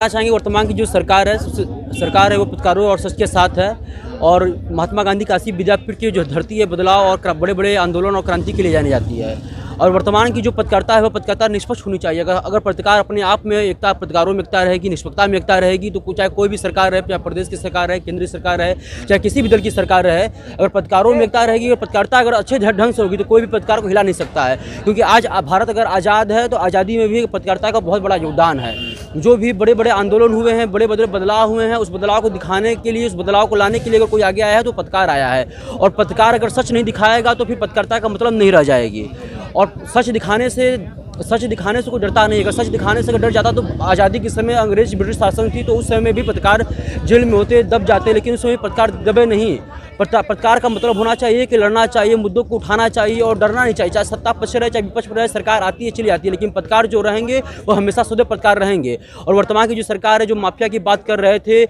कहना चाहेंगे वर्तमान की जो सरकार है वो पत्रकारों और सच के साथ है और महात्मा गांधी काशी विद्यापीठ की जो धरती है बदलाव और बड़े बड़े आंदोलन और क्रांति के लिए जानी जाती है। और वर्तमान की जो पत्रकारिता है वो पत्रकारिता निष्पक्ष होनी चाहिए। अगर पत्रकार अपने आप में एकता, पत्रकारों में एकता रहेगी, निष्पक्षता में एकता रहेगी, तो चाहे कोई भी सरकार रहे, चाहे प्रदेश की सरकार रहे, केंद्रीय सरकार रहे, चाहे किसी भी दल की सरकार रहे, अगर पत्रकारों में एकता रहेगी और पत्रकारिता अगर अच्छे ढंग से होगी तो कोई भी पत्रकार को हिला नहीं सकता है। क्योंकि आज भारत अगर आज़ाद है तो आज़ादी में भी पत्रकारिता का बहुत बड़ा योगदान है। जो भी बड़े बड़े आंदोलन हुए हैं, बड़े बड़े बदलाव हुए हैं, उस बदलाव को दिखाने के लिए, उस बदलाव को लाने के लिए अगर कोई आगे आया है तो पत्रकार आया है। और पत्रकार अगर सच नहीं दिखाएगा तो फिर पत्रकारिता का मतलब नहीं रह जाएगी। और सच दिखाने से कोई डरता नहीं। अगर सच दिखाने से अगर डर जाता तो आज़ादी के समय अंग्रेज ब्रिटिश शासन थी तो उस समय भी पत्रकार जेल में होते, दब जाते, लेकिन उस समय पत्रकार दबे नहीं। पत्रकार का मतलब होना चाहिए कि लड़ना चाहिए, मुद्दों को उठाना चाहिए और डरना नहीं चाहिए। चाहे सत्ता पक्ष रहे, चाहे विपक्ष रहे, सरकार आती है चली जाती है, लेकिन पत्रकार जो रहेंगे वो हमेशा सदैव पत्रकार रहेंगे। और वर्तमान की जो सरकार है, जो माफिया की बात कर रहे थे,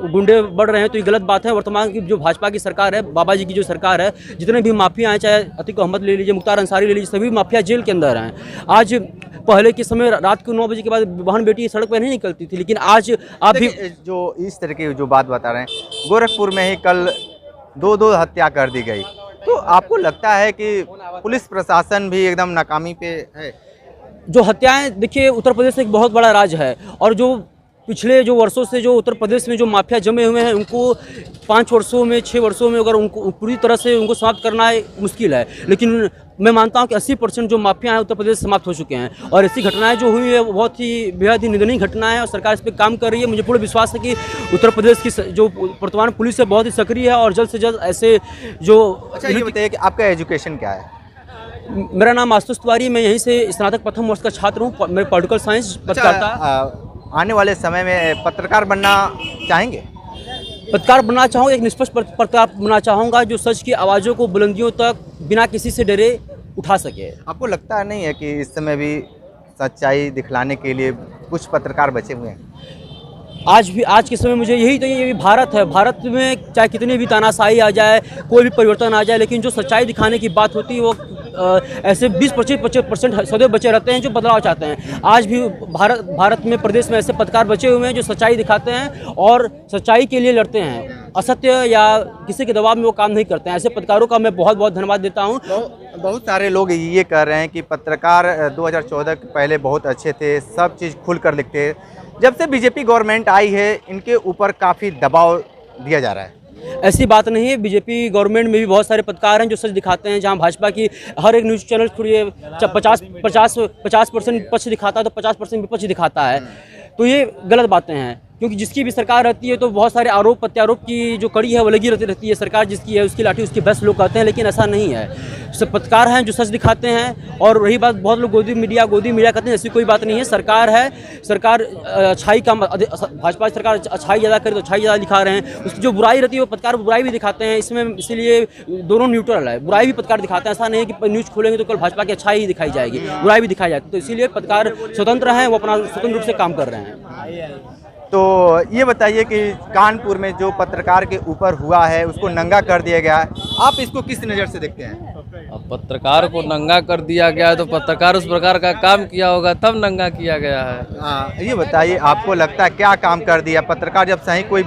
गुंडे बढ़ रहे हैं, तो ये गलत बात है। वर्तमान की जो भाजपा की सरकार है, बाबा जी की जो सरकार है, जितने भी माफिया हैं, चाहे अतीक अहमद ले लीजिए, मुख्तार अंसारी ले लीजिए, सभी माफिया जेल के अंदर हैं। आज पहले के समय रात को 9 बजे के बाद बहन बेटी सड़क पर नहीं निकलती थी, लेकिन आज आप भी जो इस तरह की जो बात बता रहे हैं, गोरखपुर में ही कल दो हत्या कर दी गई, तो आपको लगता है कि पुलिस प्रशासन भी एकदम नाकामी पे है? जो हत्याएं, देखिए उत्तर प्रदेश एक बहुत बड़ा राज्य है और जो पिछले जो वर्षों से जो उत्तर प्रदेश में जो माफिया जमे हुए हैं उनको 5 वर्षों में 6 वर्षों में अगर उनको पूरी तरह से उनको समाप्त करना मुश्किल है। लेकिन मैं मानता हूं कि 80% जो माफिया हैं उत्तर प्रदेश समाप्त हो चुके हैं। और ऐसी घटनाएं जो हुई है वो बहुत ही बेहद ही निंदनीय घटना है और सरकार इस पर काम कर रही है। मुझे पूर्ण विश्वास है कि उत्तर प्रदेश की जो वर्तमान पुलिस है बहुत ही सक्रिय है और जल्द से जल्द ऐसे जो। अच्छा, ये बताइए कि आपका एजुकेशन क्या है? मेरा नाम आशुतोष तिवारी, मैं यहीं से स्नातक प्रथम वर्ष का छात्र हूँ। मैं पॉलिटिकल साइंस पत्रकारिता। आने वाले समय में पत्रकार बनना चाहेंगे? पत्रकार बनना चाहूँगा, एक निष्पक्ष पत्रकार बनना चाहूँगा जो सच की आवाज़ों को बुलंदियों तक बिना किसी से डरे उठा सके। आपको लगता नहीं है कि इस समय भी सच्चाई दिखलाने के लिए कुछ पत्रकार बचे हुए हैं? आज के समय मुझे यही चाहिए। ये भारत है, भारत में चाहे कितनी भी तानाशाही आ जाए, कोई भी परिवर्तन आ जाए, लेकिन जो सच्चाई दिखाने की बात होती है वो ऐसे 20-25% सदैव बचे रहते हैं जो बदलाव चाहते हैं। आज भी भारत में, प्रदेश में ऐसे पत्रकार बचे हुए हैं जो सच्चाई दिखाते हैं और सच्चाई के लिए लड़ते हैं। असत्य या किसी के दबाव में वो काम नहीं करते हैं। ऐसे पत्रकारों का मैं बहुत बहुत धन्यवाद देता हूँ। बहुत सारे लोग ये कह रहे हैं कि पत्रकार 2014 के पहले बहुत अच्छे थे, सब चीज़ खुल कर लिखते। जब से बीजेपी गवर्नमेंट आई है इनके ऊपर काफ़ी दबाव दिया जा रहा है। ऐसी बात नहीं है। बीजेपी गवर्नमेंट में भी बहुत सारे पत्रकार हैं जो सच दिखाते हैं। जहां भाजपा की हर एक न्यूज़ चैनल खुलिए 50% पक्ष दिखाता है तो 50% विपक्ष दिखाता है, तो ये गलत बातें हैं। क्योंकि जिसकी भी सरकार रहती है तो बहुत सारे आरोप प्रत्यारोप की जो कड़ी है वो लगी रहती है। सरकार जिसकी है उसकी लाठी उसकी बस लोग कहते हैं, लेकिन ऐसा नहीं है। सब पत्रकार हैं जो सच दिखाते हैं। और रही बात, बहुत लोग गोदी मीडिया कहते हैं, ऐसी कोई बात नहीं है। सरकार है, सरकार अच्छाई का, भाजपा सरकार अच्छाई ज़्यादा करे तो अच्छाई ज़्यादा दिखा रहे हैं। उसकी जो बुराई रहती है वो पत्रकार बुराई भी दिखाते हैं। इसमें इसीलिए दोनों न्यूट्रल है। बुराई भी पत्रकार दिखाते हैं, ऐसा नहीं है कि न्यूज़ खोलेंगे तो कल भाजपा की अच्छाई ही दिखाई जाएगी, बुराई भी दिखाई जाती है। तो इसीलिए पत्रकार स्वतंत्र हैं, वो अपना स्वतंत्र रूप से काम कर रहे हैं। तो ये बताइए कि कानपुर में जो पत्रकार के ऊपर हुआ है उसको नंगा कर दिया गया है, आप इसको किस नज़र से देखते हैं? अब पत्रकार को नंगा कर दिया गया है तो पत्रकार उस प्रकार का काम किया होगा तब नंगा किया गया है। ये बताइए आपको लगता है क्या काम कर दिया पत्रकार? जब सही कोई